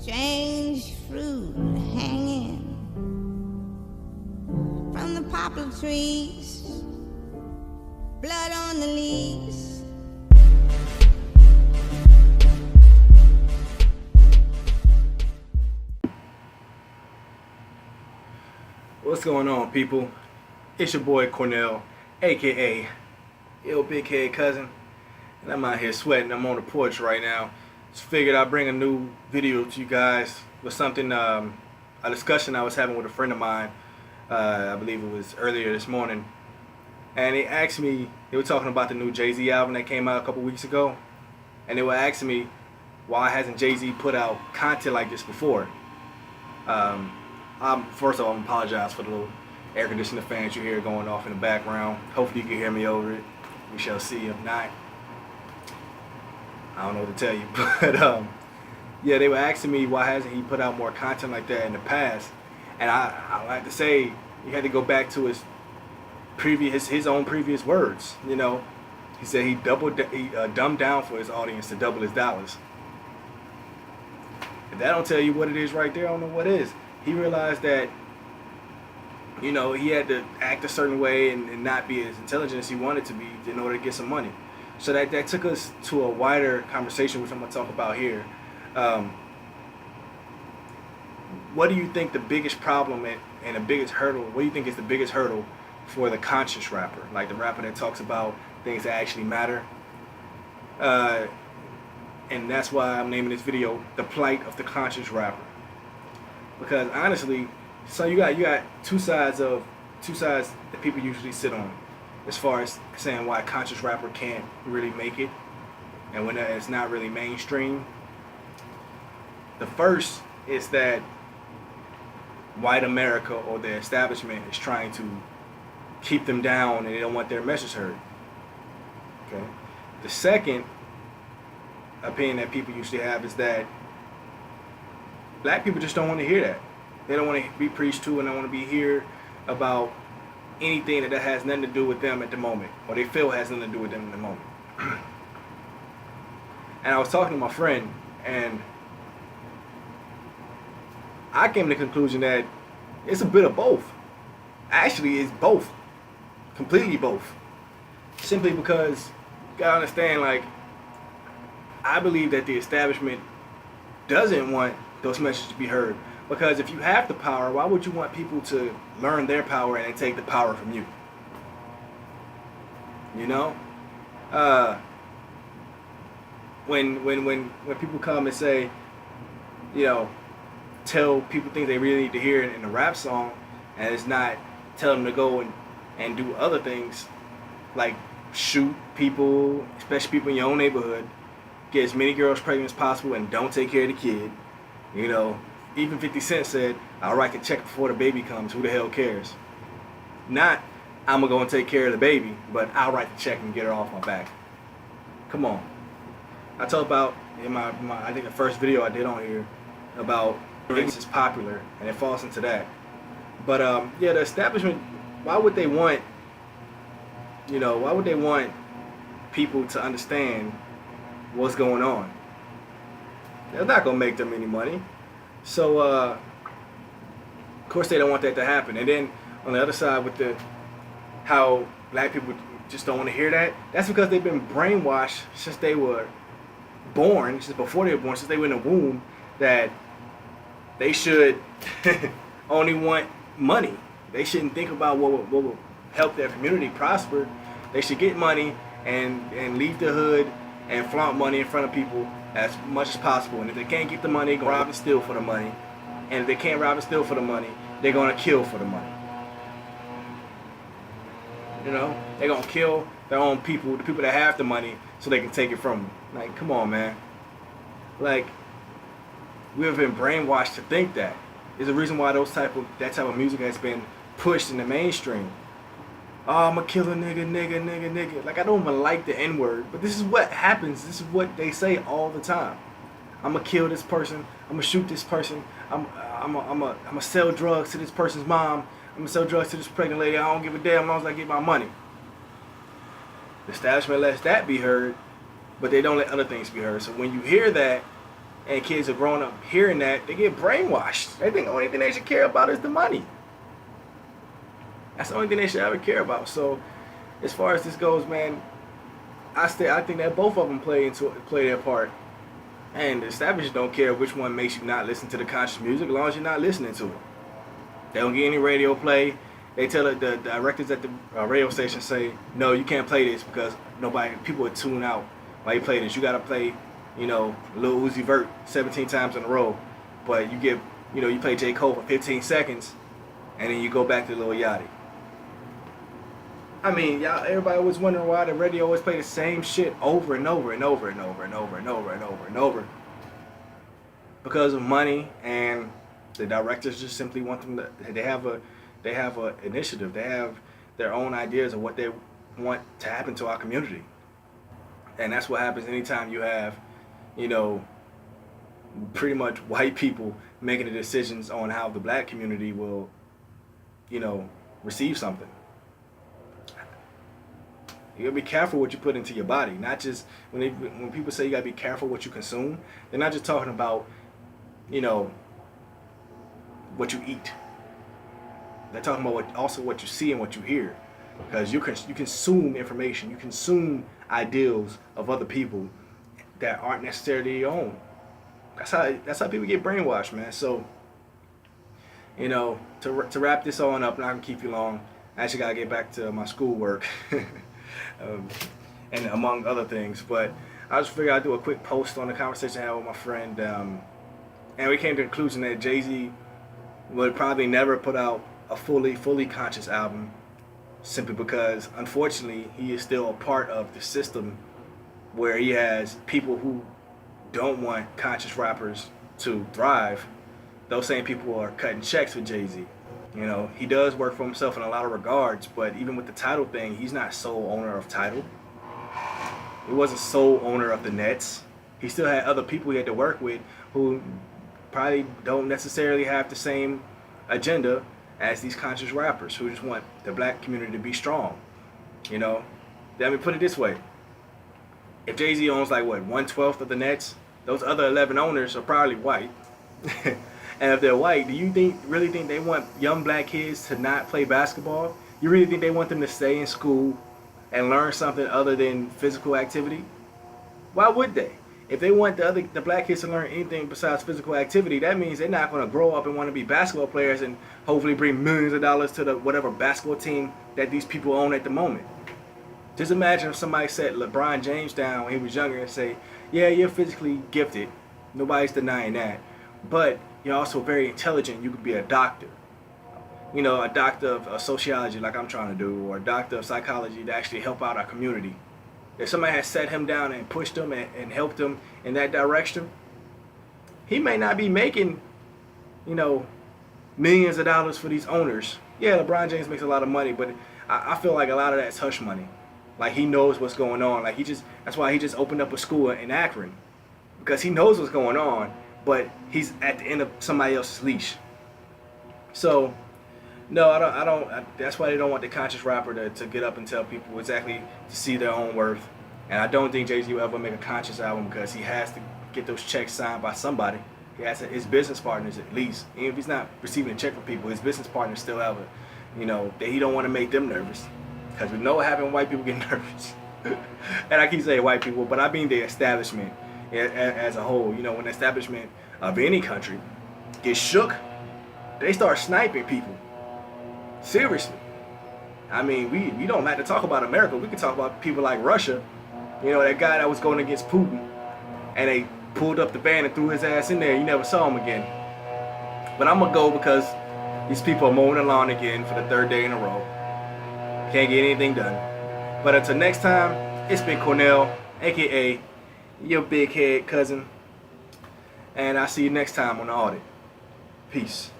strange fruit hanging from the poplar trees, blood on the leaves. What's going on, people? It's your boy Cornell, aka Ill Big Head Cousin, and I'm out here sweating. I'm on the porch right now. Just figured I'd bring a new video to you guys with something, a discussion I was having with a friend of mine. I believe it was earlier this morning, and they asked me. They were talking about the new Jay-Z album that came out a couple weeks ago, and they were asking me why hasn't Jay-Z put out content like this before. First of all, I apologize for the little air conditioner fans you hear going off in the background. Hopefully you can hear me over it. We shall see. If not, I don't know what to tell you. But yeah, they were asking me why hasn't he put out more content like that in the past. And I like to say you had to go back to his own previous words. You know, he said he dumbed down for his audience to double his dollars. If that don't tell you what it is right there, I don't know what is. He realized that, you know, he had to act a certain way and not be as intelligent as he wanted to be in order to get some money. So that took us to a wider conversation, which I'm going to talk about here. What do you think the biggest problem and the biggest hurdle, what do you think is the biggest hurdle for the conscious rapper? Like the rapper that talks about things that actually matter. And that's why I'm naming this video, The Plight of the Conscious Rapper. Because honestly, so you got two sides that people usually sit on, as far as saying why a conscious rapper can't really make it, and when it's not really mainstream. The first is that white America or the establishment is trying to keep them down and they don't want their message heard. Okay. The second opinion that people usually have is that black people just don't want to hear that. They don't want to be preached to, and don't want to be heard about anything that has nothing to do with them at the moment, or they feel has nothing to do with them in the moment. And I was talking to my friend, and I came to the conclusion that it's a bit of both. Actually, it's both. Completely both. Simply because you gotta understand, like, I believe that the establishment doesn't want those messages to be heard. Because if you have the power, why would you want people to learn their power and then take the power from you? You know? When people come and say, you know, tell people things they really need to hear in a rap song, and it's not tell them to go and do other things like shoot people, especially people in your own neighborhood, get as many girls pregnant as possible, and don't take care of the kid. You know, even 50 Cent said, I'll write the check before the baby comes. Who the hell cares? Not, I'm going to go and take care of the baby, but I'll write the check and get her off my back. Come on. I talk about, in my I think the first video I did on here, about this is popular, and it falls into that. But, yeah, the establishment, why would they want people to understand what's going on? They're not going to make them any money. So, of course they don't want that to happen. And then, on the other side, with how black people just don't want to hear that, that's because they've been brainwashed since they were born, since before they were born, since they were in the womb, that they should only want money. They shouldn't think about what will help their community prosper. They should get money and leave the hood and flaunt money in front of people as much as possible. And if they can't get the money, they're going to rob and steal for the money. And if they can't rob and steal for the money, they're going to kill for the money. You know? They're going to kill their own people, the people that have the money, so they can take it from them. Like, come on, man. Like, we've been brainwashed to think that. There's a reason why that type of music has been pushed in the mainstream. Oh, I'm a killer nigga. Like, I don't even like the N-word, but this is what happens. This is what they say all the time. I'm gonna kill this person. I'm gonna shoot this person. I'm gonna sell drugs to this person's mom. I'm gonna sell drugs to this pregnant lady. I don't give a damn as long as I get my money. The establishment lets that be heard, but they don't let other things be heard. So when you hear that, and kids are growing up hearing that, they get brainwashed. They think the only thing they should care about is the money. That's the only thing they should ever care about. So, as far as this goes, man, I think that both of them play their part. And the established don't care which one makes you not listen to the conscious music, as long as you're not listening to it. They don't get any radio play. They tell the directors at the radio station say, no, you can't play this because people would tune out while you play this. You gotta play, Lil Uzi Vert 17 times in a row, but you play J. Cole for 15 seconds, and then you go back to Lil Yachty. I mean, everybody was wondering why the radio always play the same shit over and over and over and over and over and over and over and over. Because of money, and the directors just simply want them to. They have a initiative. They have their own ideas of what they want to happen to our community, and that's what happens anytime you have, pretty much white people making the decisions on how the black community will, receive something. You gotta be careful what you put into your body. Not just when people say you gotta be careful what you consume, they're not just talking about, what you eat. They're talking about also what you see and what you hear, because you consume information, you consume ideals of other people that aren't necessarily your own. That's how people get brainwashed, man. So, to wrap this on up, I'm not gonna keep you long. I actually gotta get back to my schoolwork. And among other things, but I just figured I'd do a quick post on the conversation I had with my friend, and we came to the conclusion that Jay-Z would probably never put out a fully conscious album, simply because, unfortunately, he is still a part of the system where he has people who don't want conscious rappers to thrive. Those same people are cutting checks with Jay-Z. He does work for himself in a lot of regards, but even with the title thing, he's not sole owner of title. He wasn't sole owner of the Nets. He still had other people he had to work with who probably don't necessarily have the same agenda as these conscious rappers who just want the black community to be strong. Let me put it this way. If Jay-Z owns like 1/12 of the Nets, those other 11 owners are probably white. And if they're white, do you really think they want young black kids to not play basketball? You really think they want them to stay in school and learn something other than physical activity? Why would they? If they want the black kids to learn anything besides physical activity, that means they're not going to grow up and want to be basketball players and hopefully bring millions of dollars to the whatever basketball team that these people own at the moment. Just imagine if somebody set LeBron James down when he was younger and say, yeah, you're physically gifted. Nobody's denying that. But you're also very intelligent. You could be a doctor. A doctor of sociology like I'm trying to do, or a doctor of psychology to actually help out our community. If somebody had set him down and pushed him and helped him in that direction, he may not be making, millions of dollars for these owners. Yeah, LeBron James makes a lot of money, but I feel like a lot of that's hush money. Like, he knows what's going on. Like, that's why he just opened up a school in Akron, because he knows what's going on, but he's at the end of somebody else's leash. So, no, I don't. That's why they don't want the conscious rapper to get up and tell people exactly to see their own worth. And I don't think Jay-Z will ever make a conscious album, because he has to get those checks signed by somebody. He has his business partners, at least. Even if he's not receiving a check from people, his business partners still have that he don't want to make them nervous. Because we know what happens when white people get nervous. And I keep saying white people, but I mean the establishment as a whole. When the establishment of any country gets shook, they start sniping people. Seriously. I mean, we don't have to talk about America. We can talk about people like Russia. That guy that was going against Putin, and they pulled up the van and threw his ass in there. You never saw him again. But I'm going to go because these people are mowing the lawn again for the third day in a row. Can't get anything done. But until next time, it's been Cornell, a.k.a. your big head cousin. And I'll see you next time on the audit. Peace.